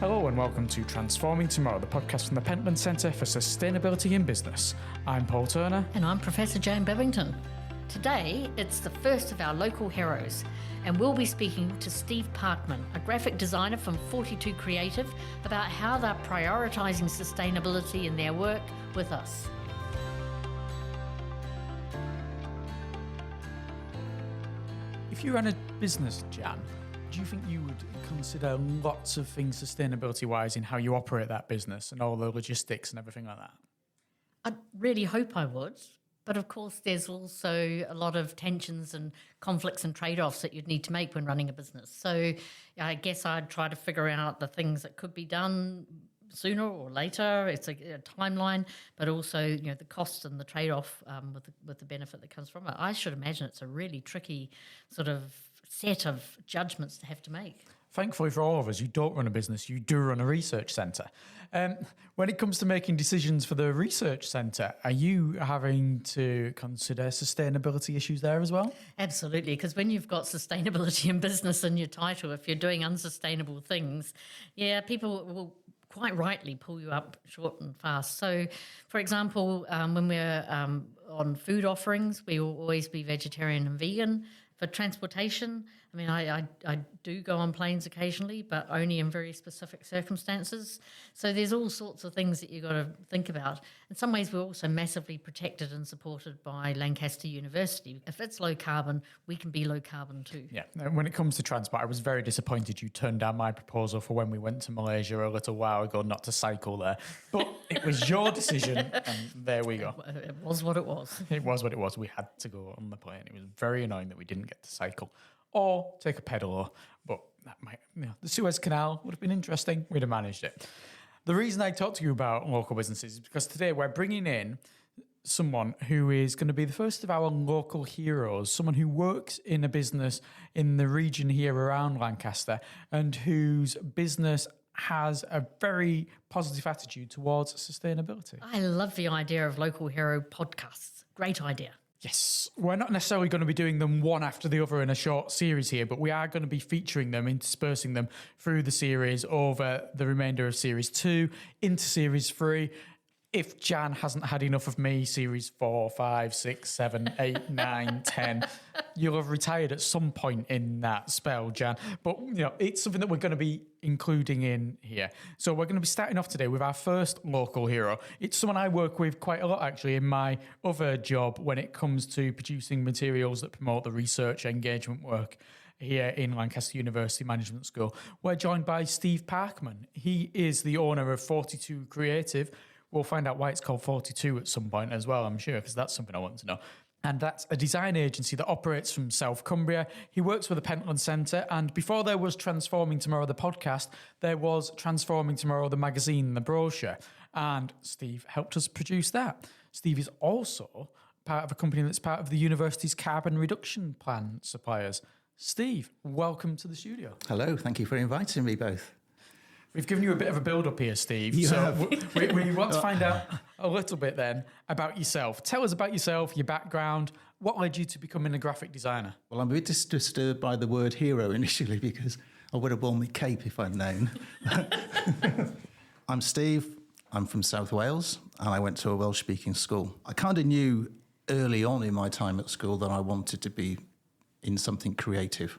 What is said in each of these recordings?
Hello and welcome to Transforming Tomorrow, the podcast from the Pentland Centre for Sustainability in Business. I'm Paul Turner. And I'm Professor Jane Bevington. Today, it's the first of our local heroes, and we'll be speaking to Steve Parkman, a graphic designer from 42 Creative, about how they're prioritising sustainability in their work with us. If you ran a business, Jan, do you think you would consider lots of things sustainability-wise in how you operate that business and all the logistics and everything like that? I really hope I would. But of course, there's also a lot of tensions and conflicts and trade-offs that you'd need to make when running a business. So I guess I'd try to figure out the things that could be done sooner or later. It's a timeline, but also, the cost and the trade-off with the benefit that comes from it. I should imagine it's a really tricky sort of set of judgments to have to make. Thankfully for all of us, you don't run a business, you do run a research centre. When it comes to making decisions for the research centre, are you having to consider sustainability issues there as well? Absolutely, because when you've got sustainability in business in your title, if you're doing unsustainable things, people will quite rightly pull you up short and fast. So, for example, when we're on food offerings, we will always be vegetarian and vegan. For transportation, I do go on planes occasionally, but only in very specific circumstances. So there's all sorts of things that you've got to think about. In some ways, we're also massively protected and supported by Lancaster University. If it's low carbon, we can be low carbon too. Yeah, when it comes to transport, I was very disappointed you turned down my proposal for when we went to Malaysia a little while ago not to cycle there. But it was your decision, and there we go. It was what it was. It was what it was. We had to go on the plane. It was very annoying that we didn't get to cycle or take a pedal, but that might, the Suez Canal would have been interesting. We'd have managed it. The reason I talk to you about local businesses is because today we're bringing in someone who is going to be the first of our local heroes, someone who works in a business in the region here around Lancaster and whose business has a very positive attitude towards sustainability. I love the idea of local hero podcasts. Great idea. Yes, we're not necessarily going to be doing them one after the other in a short series here, but we are going to be featuring them, interspersing them through the series over the remainder of Series 2 into Series 3. If Jan hasn't had enough of me, Series 4, 5, 6, 7, 8, 9, 10, you'll have retired at some point in that spell, Jan. But, it's something that we're going to be including in here. So we're going to be starting off today with our first local hero. It's someone I work with quite a lot, actually, in my other job when it comes to producing materials that promote the research engagement work here in Lancaster University Management School. We're joined by Steve Parkman. He is the owner of 42 Creative. We'll find out why it's called 42 at some point as well, I'm sure, because that's something I want to know. And that's a design agency that operates from South Cumbria. He works for the Pentland Centre, and before there was Transforming Tomorrow, the podcast, there was Transforming Tomorrow, the magazine, the brochure, and Steve helped us produce that. Steve is also part of a company that's part of the university's carbon reduction plan suppliers. Steve, welcome to the studio. Hello, thank you for inviting me both. We've given you a bit of a build-up here, Steve. We want to find out a little bit then about yourself. Tell us about yourself, your background. What led you to becoming a graphic designer? Well, I'm a bit disturbed by the word hero initially because I would have worn my cape if I'd known. I'm Steve. I'm from South Wales and I went to a Welsh-speaking school. I kind of knew early on in my time at school that I wanted to be in something creative.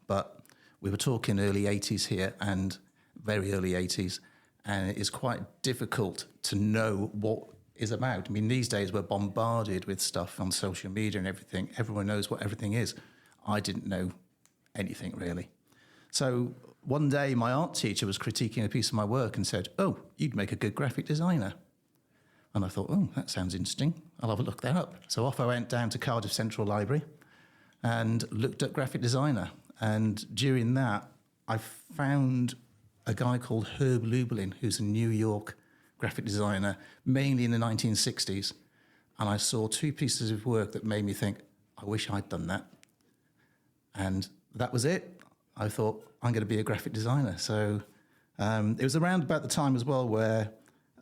But we were talking early 80s here and very early 80s, and it is quite difficult to know what is about. These days we're bombarded with stuff on social media and everything. Everyone knows what everything is. I didn't know anything really. So one day my art teacher was critiquing a piece of my work and said, "Oh, you'd make a good graphic designer." And I thought, "Oh, that sounds interesting. I'll have a look that up." So off I went down to Cardiff Central Library and looked at graphic designer. And during that, I found a guy called Herb Lubalin, who's a New York graphic designer, mainly in the 1960s. And I saw two pieces of work that made me think, I wish I'd done that. And that was it. I thought, I'm going to be a graphic designer. So it was around about the time as well where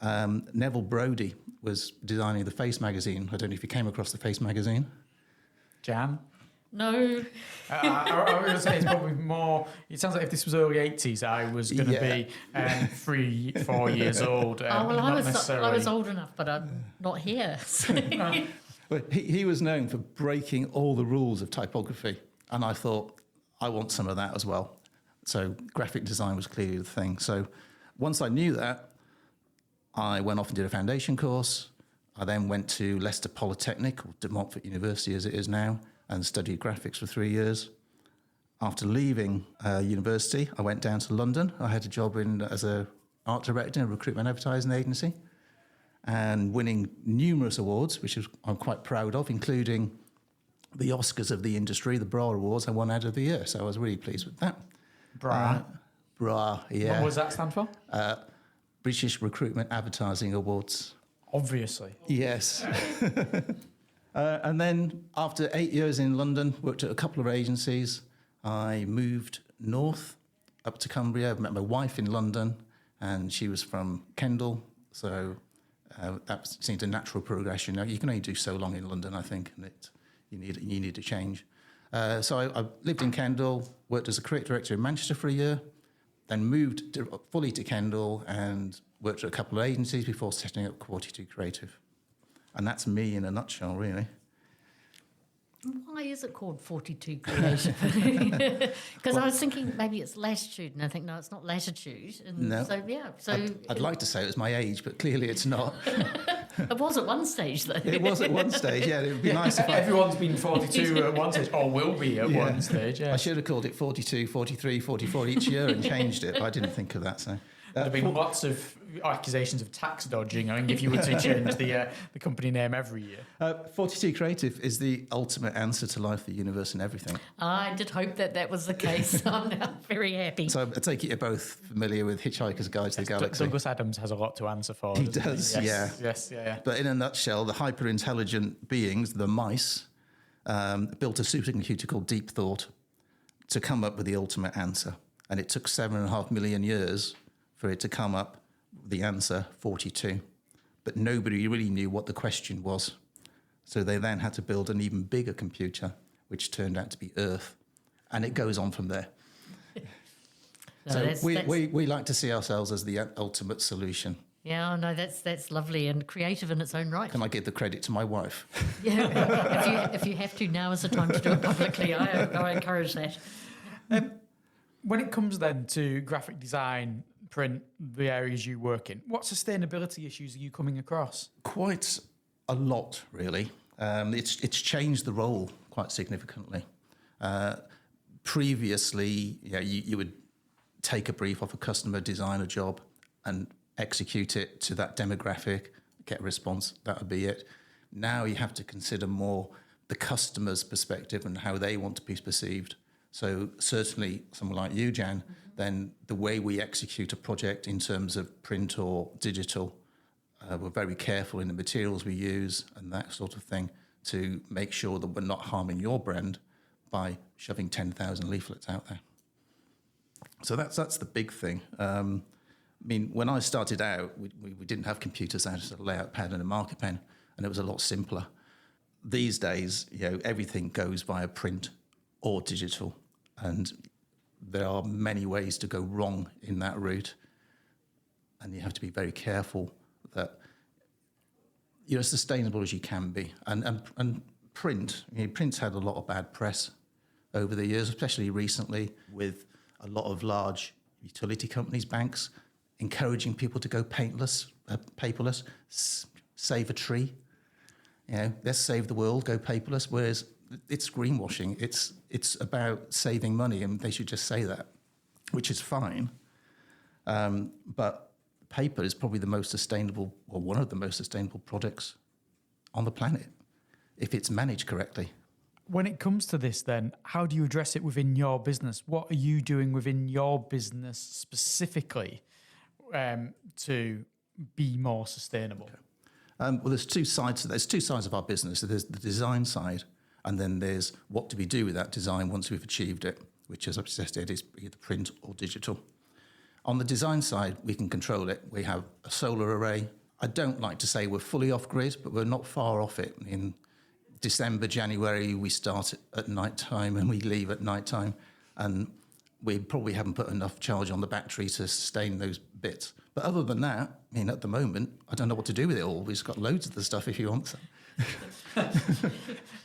Neville Brody was designing the Face magazine. I don't know if you came across the Face magazine. Jan? No. I was going to say it's probably more. It sounds like if this was early 80s, I was going to be 3, 4 years old. Oh, well, not I necessarily. was old enough, but I'm not here. Well, he was known for breaking all the rules of typography, and I thought, I want some of that as well. So graphic design was clearly the thing. So once I knew that, I went off and did a foundation course. I then went to Leicester Polytechnic, or De Montfort University as it is now, and studied graphics for 3 years. After leaving university, I went down to London. I had a job as an art director in a recruitment advertising agency, and winning numerous awards, which I'm quite proud of, including the Oscars of the industry, the BRA Awards. I won Ad of the Year, so I was really pleased with that. BRA. BRA, yeah. What does that stand for? British Recruitment Advertising Awards. Obviously. Yes. And then after 8 years in London, worked at a couple of agencies. I moved north up to Cumbria. I met my wife in London, and she was from Kendal, so that seemed a natural progression. Now, you can only do so long in London, I think, and you need to change. So I lived in Kendal, worked as a creative director in Manchester for a year, then moved fully to Kendal and worked at a couple of agencies before setting up 42 Creative. And that's me in a nutshell, really. Why is it called 42 Creative? Because I was thinking maybe it's latitude, and I think, no, it's not latitude. And No. So, yeah. So I'd like to say it was my age, but clearly it's not. it was at one stage, though. It was at one stage, yeah. It would be nice if I... Everyone's been 42 at one stage, or will be at one stage, yeah. I should have called it 42, 43, 44 each year and changed it, but I didn't think of that, so... There'd have been lots of accusations of tax dodging, I think, if you were to change the company name every year. 42 Creative is the ultimate answer to life, the universe, and everything. I did hope that was the case. I'm now very happy. So I take it you're both familiar with Hitchhiker's Guide to the Galaxy. Douglas Adams has a lot to answer for. He doesn't does, Yes, yeah. Yes, yeah. But in a nutshell, the hyper-intelligent beings, the mice, built a supercomputer called Deep Thought to come up with the ultimate answer. And it took 7.5 million years for it to come up with the answer, 42. But nobody really knew what the question was. So they then had to build an even bigger computer, which turned out to be Earth. And it goes on from there. So we like to see ourselves as the ultimate solution. Yeah, no, that's lovely and creative in its own right. Can I give the credit to my wife? Yeah, if you have to, now is the time to do it publicly. I encourage that. When it comes then to graphic design, print, the areas you work in, what sustainability issues are you coming across? Quite a lot, really. It's changed the role quite significantly. Previously, you would take a brief off a customer, design a job, and execute it to that demographic, get a response, that would be it. Now you have to consider more the customer's perspective and how they want to be perceived. So certainly someone like you, Jan, then the way we execute a project in terms of print or digital, we're very careful in the materials we use and that sort of thing to make sure that we're not harming your brand by shoving 10,000 leaflets out there. So that's the big thing. I mean, when I started out, we didn't have computers. I had a layout pad and a marker pen, and it was a lot simpler. These days, everything goes via print or digital, and there are many ways to go wrong in that route, and you have to be very careful that you're as sustainable as you can be. And print, print's had a lot of bad press over the years, especially recently with a lot of large utility companies, banks, encouraging people to go paperless, save a tree. Let's save the world, go paperless. Whereas it's greenwashing. It's about saving money, and they should just say that, which is fine. But paper is probably the most sustainable, or one of the most sustainable products on the planet, if it's managed correctly. When it comes to this, then, how do you address it within your business? What are you doing within your business specifically to be more sustainable? Okay. Well, there's two sides to that. There's two sides of our business. So there's the design side, and then there's what do we do with that design once we've achieved it, which, as I've said, is either print or digital. On the design side, we can control it. We have a solar array. I don't like to say we're fully off-grid, but we're not far off it. December, January, we start at night time and we leave at night time. And we probably haven't put enough charge on the battery to sustain those bits. But other than that, I mean, at the moment, I don't know what to do with it all. We've got loads of the stuff if you want some.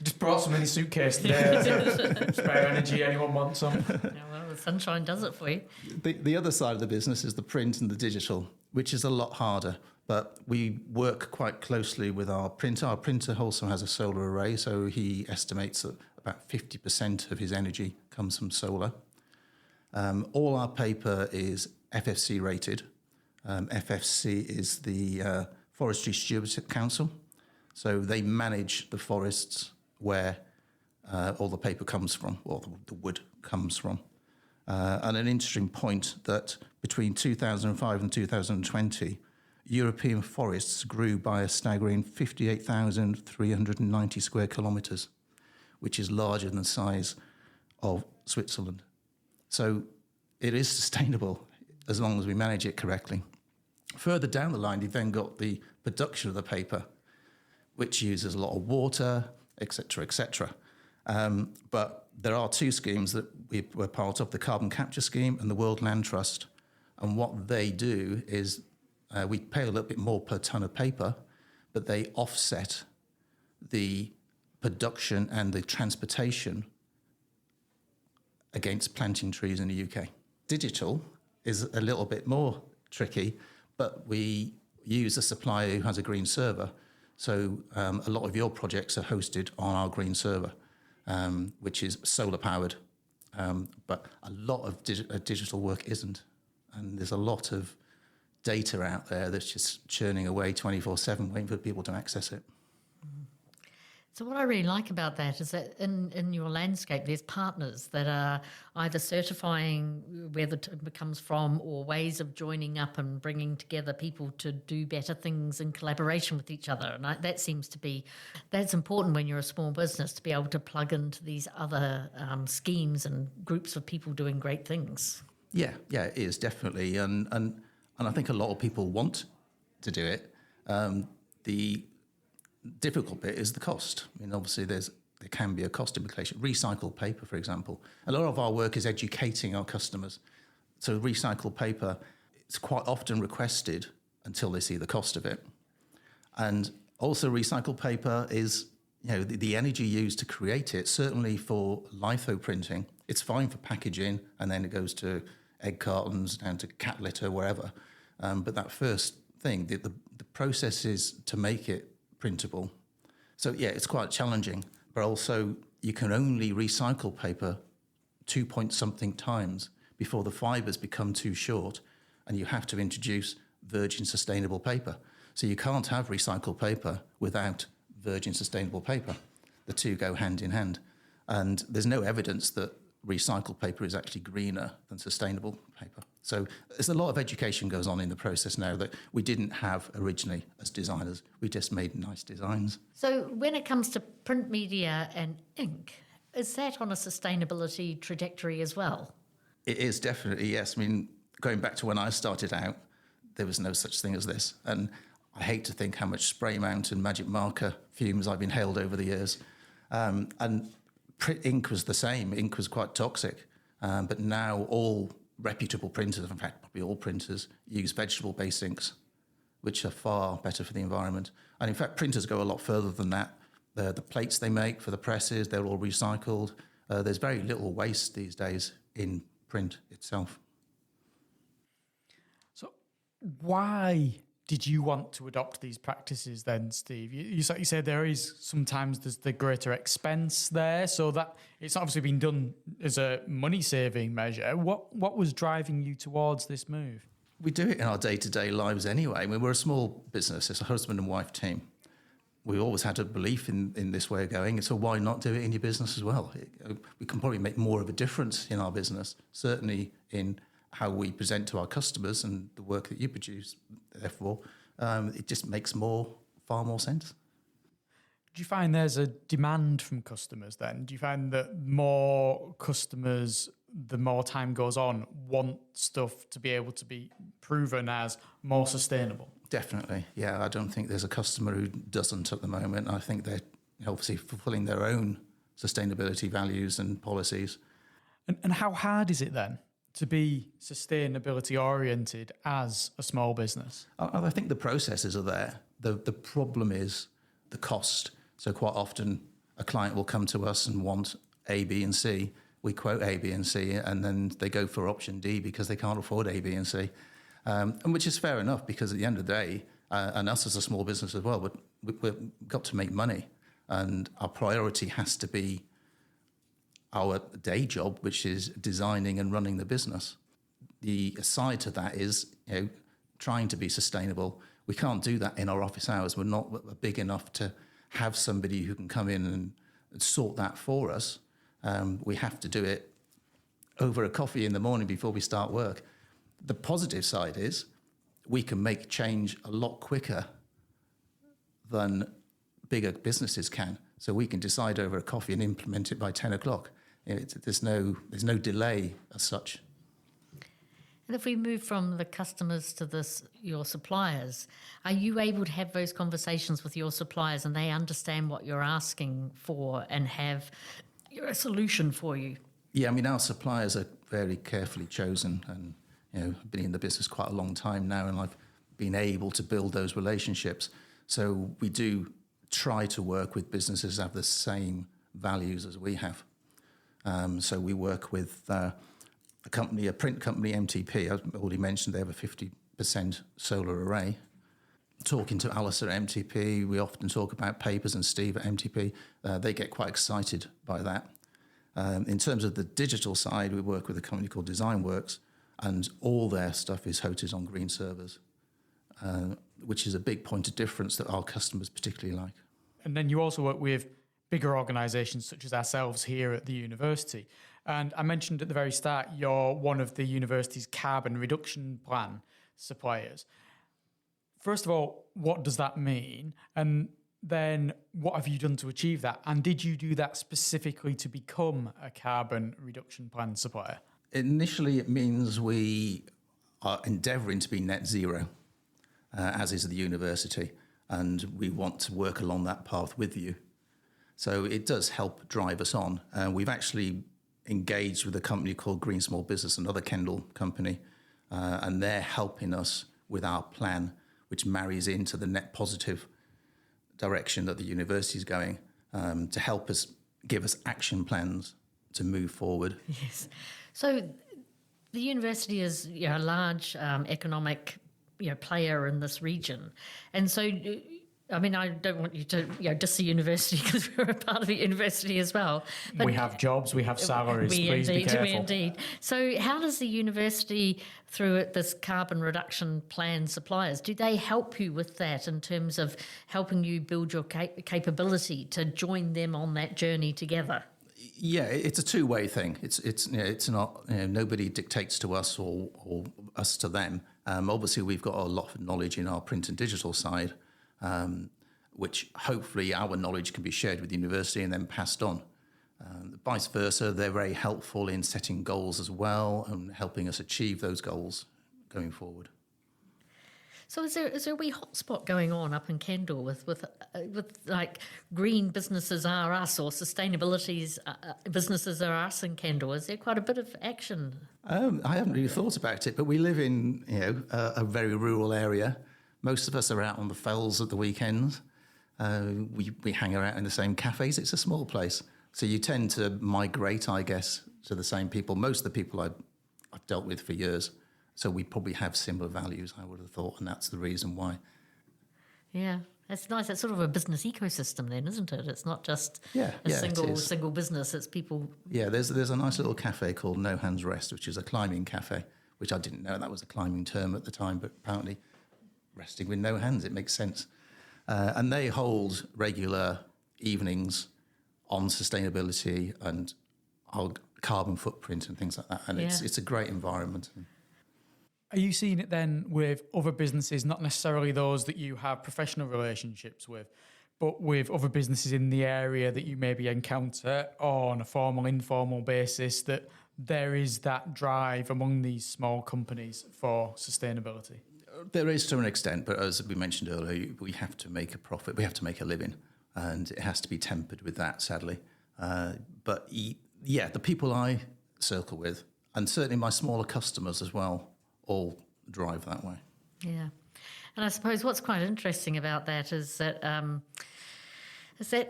Just brought some in his suitcase today. Spare energy, anyone want some? Yeah, well, the sunshine does it for you. The other side of the business is the print and the digital, which is a lot harder. But we work quite closely with our printer. Our printer also has a solar array, so he estimates that about 50% of his energy comes from solar. All our paper is FFC rated. FFC is the Forestry Stewardship Council. So they manage the forests where all the paper comes from, or the wood comes from. And an interesting point that between 2005 and 2020, European forests grew by a staggering 58,390 square kilometres, which is larger than the size of Switzerland. So it is sustainable as long as we manage it correctly. Further down the line, you've then got the production of the paper, which uses a lot of water, etc., etc. But there are two schemes that we're part of, the Carbon Capture Scheme and the World Land Trust. And what they do is we pay a little bit more per tonne of paper, but they offset the production and the transportation against planting trees in the UK. Digital is a little bit more tricky, but we use a supplier who has a green server. So a lot of your projects are hosted on our green server, which is solar powered. But a lot of digital work isn't. And there's a lot of data out there that's just churning away 24/7, waiting for people to access it. So what I really like about that is that in your landscape, there's partners that are either certifying where the timber comes from or ways of joining up and bringing together people to do better things in collaboration with each other. And that's important when you're a small business, to be able to plug into these other schemes and groups of people doing great things. Yeah, it is, definitely. And I think a lot of people want to do it. The difficult bit is the cost. I mean, obviously there can be a cost implication. Recycled paper, for example. A lot of our work is educating our customers. So recycled paper, it's quite often requested until they see the cost of it. And also recycled paper is, the energy used to create it, certainly for litho printing, it's fine for packaging, and then it goes to egg cartons, down to cat litter, wherever. But that first thing, the process is to make it printable. So yeah, it's quite challenging, but also you can only recycle paper 2-point-something times before the fibres become too short, and you have to introduce virgin sustainable paper. So you can't have recycled paper without virgin sustainable paper. The two go hand in hand. And there's no evidence that recycled paper is actually greener than sustainable paper. So there's a lot of education goes on in the process now that we didn't have originally as designers. We just made nice designs. So when it comes to print media and ink, is that on a sustainability trajectory as well? It is definitely, yes. I mean, going back to when I started out, there was no such thing as this. And I hate to think how much spray mount and magic marker fumes I've inhaled over the years. And ink was the same. Ink was quite toxic. But now all reputable printers, in fact, probably all printers, use vegetable-based inks, which are far better for the environment. And in fact, printers go a lot further than that. The plates they make for the presses, they're all recycled. There's very little waste these days in print itself. So why did you want to adopt these practices then, Steve? You said sometimes there's the greater expense there, so that it's obviously been done as a money-saving measure. What was driving you towards this move? We do it in our day-to-day lives anyway. I mean, we're a small business. It's a husband and wife team. We always had a belief in this way of going, so why not do it in your business as well? We can probably make more of a difference in our business, certainly in how we present to our customers and the work that you produce. Therefore, it just makes far more sense. Do you find there's a demand from customers then? Do you find that more customers, the more time goes on, want stuff to be able to be proven as more sustainable? Definitely, yeah. I don't think there's a customer who doesn't at the moment. I think they're obviously fulfilling their own sustainability values and policies. And how hard is it then to be sustainability oriented as a small business? I think the processes are there. The problem is the cost. So quite often a client will come to us and want A, B, and C. We quote A, B, and C, and then they go for option D because they can't afford A, B, and C, and which is fair enough because at the end of the day, and us as a small business as well, but we've got to make money, and our priority has to be our day job, which is designing and running the business. The aside to that is, trying to be sustainable. We can't do that in our office hours. We're not big enough to have somebody who can come in and sort that for us. We have to do it over a coffee in the morning before we start work. The positive side is we can make change a lot quicker than bigger businesses can. So we can decide over a coffee and implement it by 10 o'clock. There's no delay as such. And if we move from the customers to your suppliers, are you able to have those conversations with your suppliers and they understand what you're asking for and have a solution for you? Yeah, I mean, our suppliers are very carefully chosen, and I've been in the business quite a long time now, and I've been able to build those relationships. So we do try to work with businesses that have the same values as we have. So we work with a print company, MTP. I've already mentioned they have a 50% solar array. Talking to Alistair at MTP, we often talk about papers, and Steve at MTP, they get quite excited by that. In terms of the digital side, we work with a company called DesignWorks, and all their stuff is hosted on green servers, which is a big point of difference that our customers particularly like. And then you also work with bigger organisations such as ourselves here at the university. And I mentioned at the very start, you're one of the university's carbon reduction plan suppliers. First of all, what does that mean? And then what have you done to achieve that? And did you do that specifically to become a carbon reduction plan supplier? Initially, it means we are endeavouring to be net zero, as is the university, and we want to work along that path with you. So it does help drive us on. We've actually engaged with a company called Green Small Business, another Kendall company, and they're helping us with our plan, which marries into the net positive direction that the university is going, to help us, give us action plans to move forward. Yes. So the university is a large economic player in this region. And so, I mean, I don't want you to diss the university because we're a part of the university as well. But we have jobs, we have salaries, please be careful. We indeed. So how does the university, through this carbon reduction plan suppliers, do they help you with that in terms of helping you build your capability to join them on that journey together? Yeah, it's a two-way thing. It's not, nobody dictates to us or us to them. Obviously, we've got a lot of knowledge in our print and digital side, which hopefully our knowledge can be shared with the university and then passed on. Vice versa, they're very helpful in setting goals as well and helping us achieve those goals going forward. So is there a wee hotspot going on up in Kendall with like green businesses are us or sustainability businesses are us in Kendall? Is there quite a bit of action? I haven't really thought about it, but we live in a very rural area. Most of us are out on the fells at the weekends. We hang around in the same cafes. It's a small place, so you tend to migrate, I guess, to the same people. Most of the people I've dealt with for years. So we probably have similar values, I would have thought, and that's the reason why. Yeah, that's nice. It's sort of a business ecosystem then, isn't it? It's not just a single business, it's people. Yeah, there's a nice little cafe called No Hands Rest, which is a climbing cafe, which I didn't know that was a climbing term at the time, but apparently resting with no hands, it makes sense. And they hold regular evenings on sustainability and our carbon footprint and things like that, and it's a great environment. Are you seeing it then with other businesses, not necessarily those that you have professional relationships with, but with other businesses in the area that you maybe encounter on a formal, informal basis, that there is that drive among these small companies for sustainability? There is to an extent, but as we mentioned earlier, we have to make a profit. We have to make a living. and it has to be tempered with that, sadly. The people I circle with, and certainly my smaller customers as well, all drive that way. Yeah. And I suppose what's quite interesting about that is that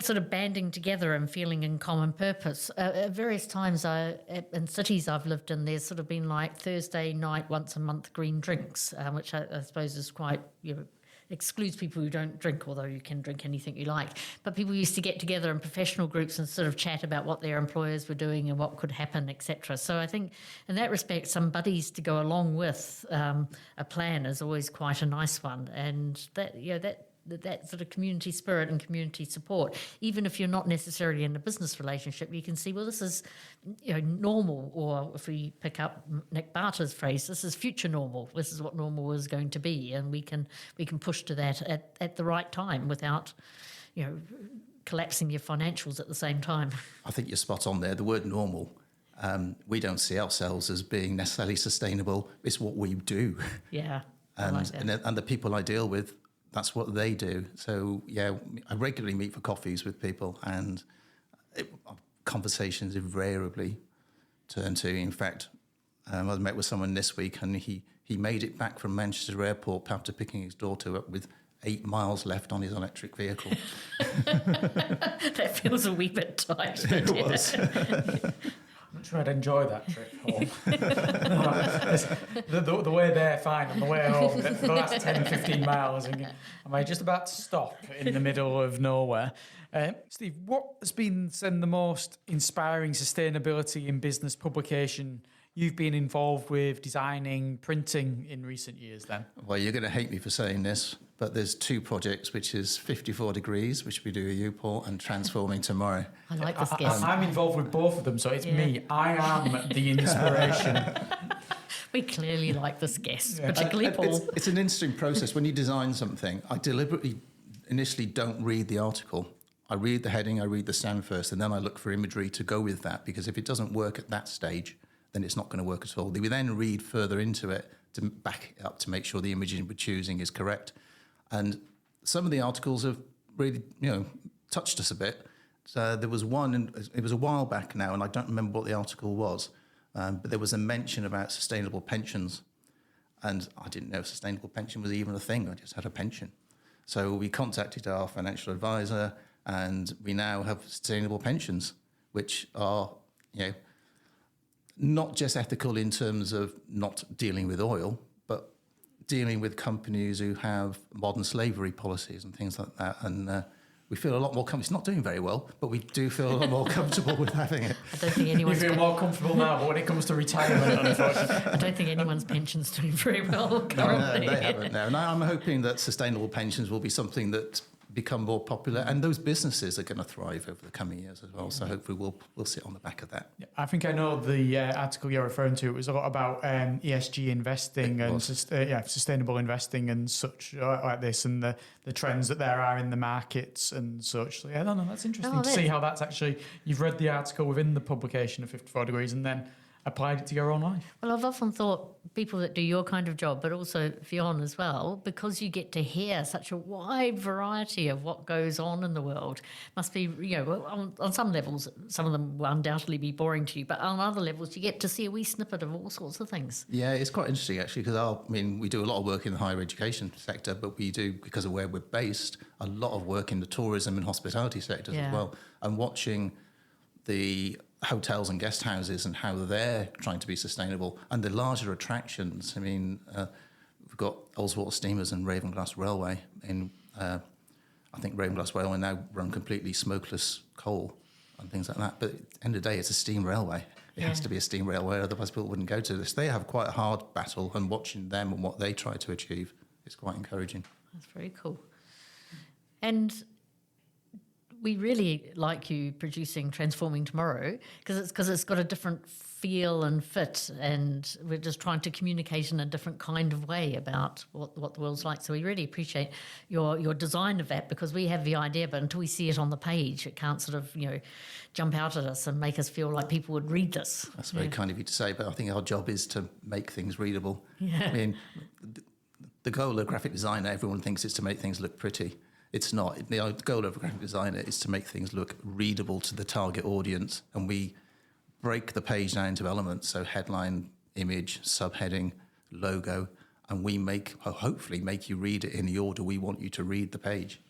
sort of banding together and feeling in common purpose. At various times in cities I've lived in, there's sort of been like Thursday night, once a month green drinks, which I suppose is quite, excludes people who don't drink, although you can drink anything you like. But people used to get together in professional groups and sort of chat about what their employers were doing and what could happen, etc. So I think in that respect, some buddies to go along with a plan is always quite a nice one. And that sort of community spirit and community support, even if you're not necessarily in a business relationship, you can see, well, this is normal, or if we pick up Nick Barter's phrase, this is future normal. This is what normal is going to be, and we can push to that at the right time without collapsing your financials at the same time. I think you're spot on there. The word normal, we don't see ourselves as being necessarily sustainable. It's what we do. Yeah. And the people I deal with, that's what they do. So, I regularly meet for coffees with people, and conversations invariably turn to, in fact, I met with someone this week, and he made it back from Manchester Airport after picking his daughter up with 8 miles left on his electric vehicle. That feels a wee bit tight. It was. I'm not sure I'd enjoy that trip home. The way there, fine. On the way home, for the last 10, 15 miles, am I just about to stop in the middle of nowhere? Steve, what has been the most inspiring sustainability in business publication you've been involved with, designing, printing in recent years then? Well, you're going to hate me for saying this, but there's 2 projects, which is 54 Degrees, which we do at Uport, and Transforming Tomorrow. I like this guess. I'm involved with both of them, so it's me. I am the inspiration. We clearly like this guest, particularly Paul. It's an interesting process. When you design something, I deliberately initially don't read the article. I read the heading, I read the stand first, and then I look for imagery to go with that, because if it doesn't work at that stage, then it's not going to work at all. We then read further into it to back it up to make sure the imaging we're choosing is correct. And some of the articles have really, touched us a bit. So there was one, and it was a while back now, and I don't remember what the article was, but there was a mention about sustainable pensions. And I didn't know sustainable pension was even a thing. I just had a pension. So we contacted our financial advisor, and we now have sustainable pensions, which are, not just ethical in terms of not dealing with oil, but dealing with companies who have modern slavery policies and things like that. And we feel a lot more comfortable. It's not doing very well, but we do feel a lot more comfortable with having it. I don't think anyone's... You feel more comfortable now, but when it comes to retirement, unfortunately... I don't think anyone's pension's doing very well currently. No, they haven't, no. And I'm hoping that sustainable pensions will be something that become more popular, and those businesses are going to thrive over the coming years as well. So hopefully we'll sit on the back of that. Yeah, I think I know the article you're referring to. It was a lot about ESG investing and sustainable investing and such like this, and the trends that there are in the markets and such. So yeah, no, that's interesting to see how that's actually, you've read the article within the publication of 54 Degrees and then applied it to your own life. Well, I've often thought people that do your kind of job, but also Fionn as well, because you get to hear such a wide variety of what goes on in the world, must be, on some levels, some of them will undoubtedly be boring to you, but on other levels, you get to see a wee snippet of all sorts of things. Yeah, it's quite interesting actually, because we do a lot of work in the higher education sector, but we do, because of where we're based, a lot of work in the tourism and hospitality sectors as well, and watching the hotels and guest houses and how they're trying to be sustainable, and the larger attractions. We've got Ullswater Steamers and Ravenglass Railway. I think Ravenglass Railway now run completely smokeless coal and things like that. But at the end of the day, it's a steam railway. It has to be a steam railway, otherwise people wouldn't go to this. They have quite a hard battle, and watching them and what they try to achieve is quite encouraging. That's very cool. And we really like you producing Transforming Tomorrow because it's got a different feel and fit, and we're just trying to communicate in a different kind of way about what the world's like. So we really appreciate your design of that, because we have the idea, but until we see it on the page, it can't sort of jump out at us and make us feel like people would read this. That's very kind of you to say, but I think our job is to make things readable. Yeah. The goal of graphic designer, everyone thinks, is to make things look pretty. It's not. The goal of a graphic designer is to make things look readable to the target audience, and we break the page down into elements, so headline, image, subheading, logo, and we hopefully make you read it in the order we want you to read the page.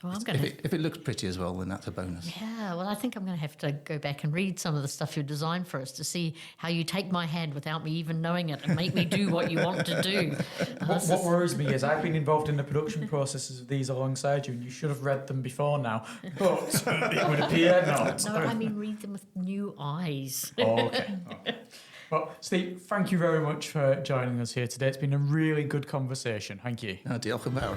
Well, If it looks pretty as well, then that's a bonus. Yeah, well, I think I'm going to have to go back and read some of the stuff you've designed for us to see how you take my hand without me even knowing it and make me do what you want to do. What worries me is I've been involved in the production processes of these alongside you, and you should have read them before now. But it would appear not. No, I mean read them with new eyes. Oh, okay. Well, Steve, thank you very much for joining us here today. It's been a really good conversation. Thank you. Diolch yn fawr.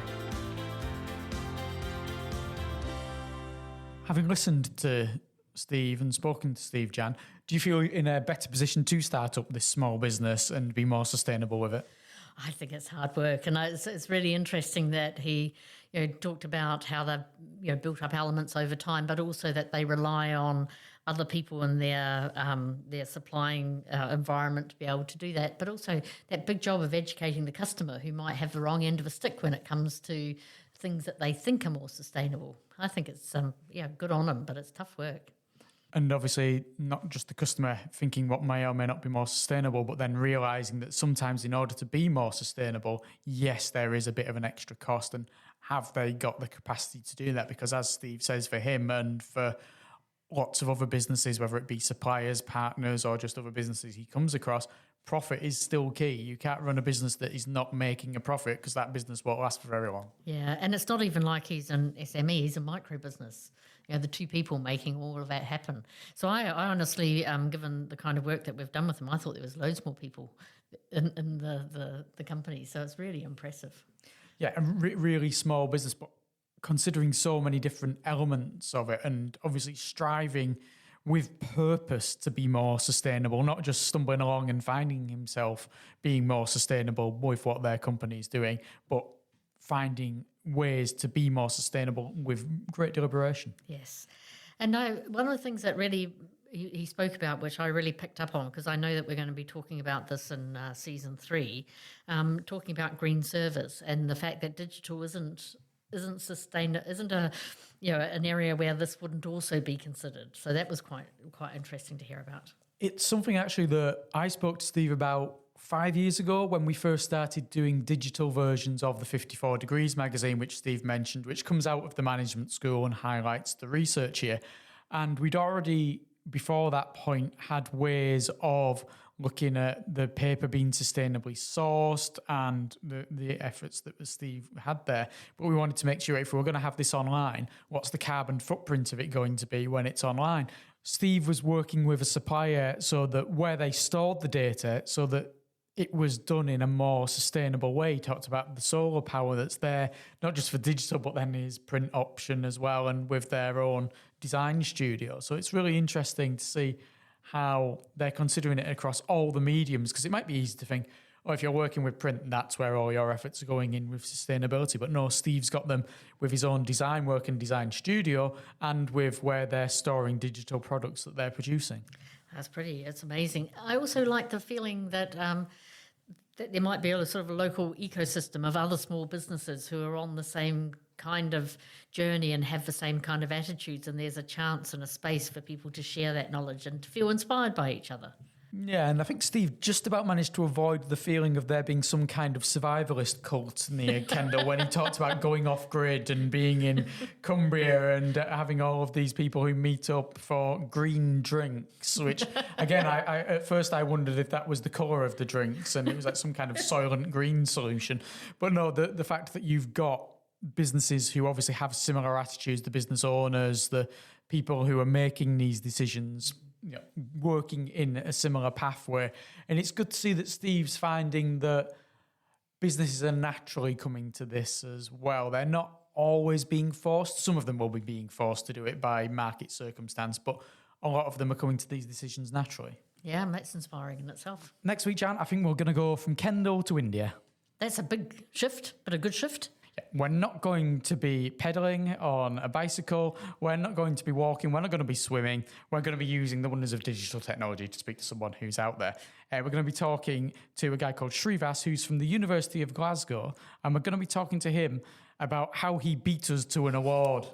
Having listened to Steve and spoken to Steve, Jan, do you feel in a better position to start up this small business and be more sustainable with it? I think it's hard work, and it's really interesting that he talked about how they've built up elements over time, but also that they rely on other people in their supplying environment to be able to do that, but also that big job of educating the customer who might have the wrong end of a stick when it comes to things that they think are more sustainable. I think it's good on them, but it's tough work. And obviously not just the customer thinking what may or may not be more sustainable, but then realising that sometimes in order to be more sustainable, yes, there is a bit of an extra cost, and have they got the capacity to do that? Because as Steve says, for him and for lots of other businesses, whether it be suppliers, partners, or just other businesses he comes across, profit is still key. You can't run a business that is not making a profit, because that business won't last for very long. Yeah, and it's not even like he's an SME, he's a micro business. The two people making all of that happen. So I honestly, given the kind of work that we've done with him, I thought there was loads more people in the company. So it's really impressive. Yeah, a really small business, but considering so many different elements of it, and obviously striving with purpose to be more sustainable, not just stumbling along and finding himself being more sustainable with what their company is doing, but finding ways to be more sustainable with great deliberation. Yes. And now, one of the things that really he spoke about, which I really picked up on, because I know that we're going to be talking about this in season 3, talking about green servers and the fact that digital isn't sustainable, isn't an area where this wouldn't also be considered. So that was quite interesting to hear about. It's something actually that I spoke to Steve about 5 years ago when we first started doing digital versions of the 54 Degrees magazine, which Steve mentioned, which comes out of the management school and highlights the research here. And we'd already, before that point, had ways of looking at the paper being sustainably sourced and the efforts that Steve had there. But we wanted to make sure if we were going to have this online, what's the carbon footprint of it going to be when it's online? Steve was working with a supplier so that where they stored the data, so that it was done in a more sustainable way. He talked about the solar power that's there, not just for digital, but then his print option as well, and with their own design studio. So it's really interesting to see how they're considering it across all the mediums, because it might be easy to think, oh, if you're working with print, that's where all your efforts are going in with sustainability. But no, Steve's got them with his own design work and design studio, and with where they're storing digital products that they're producing. It's amazing. I also like the feeling that that there might be a sort of a local ecosystem of other small businesses who are on the same kind of journey and have the same kind of attitudes, and there's a chance and a space for people to share that knowledge and to feel inspired by each other. Yeah, and I think Steve just about managed to avoid the feeling of there being some kind of survivalist cult near Kendal when he talked about going off grid and being in Cumbria and having all of these people who meet up for green drinks, which, again, I at first I wondered if that was the colour of the drinks and it was like some kind of Soylent Green solution. But no, the fact that you've got businesses who obviously have similar attitudes, the business owners, the people who are making these decisions, working in a similar pathway. And it's good to see that Steve's finding that businesses are naturally coming to this as well. They're not always being forced. Some of them will be being forced to do it by market circumstance, but a lot of them are coming to these decisions naturally. Yeah, that's inspiring in itself. Next week, Jan, I think we're going to go from Kendal to India. That's a big shift, but a good shift. We're not going to be pedalling on a bicycle. We're not going to be walking. We're not going to be swimming. We're going to be using the wonders of digital technology to speak to someone who's out there. We're going to be talking to a guy called Shrivas, who's from the University of Glasgow, and we're going to be talking to him about how he beat us to an award.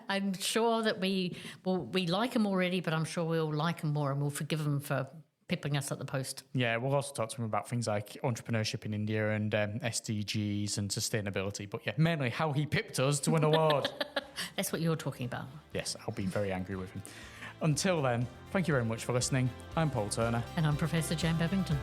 I'm sure that we like him already, but I'm sure we'll like him more and we'll forgive him for pipping us at the post. Yeah, we'll also talk to him about things like entrepreneurship in India and SDGs and sustainability. But yeah, mainly how he pipped us to an award. That's what you're talking about. Yes, I'll be very angry with him. Until then, thank you very much for listening. I'm Paul Turner. And I'm Professor Jane Babington.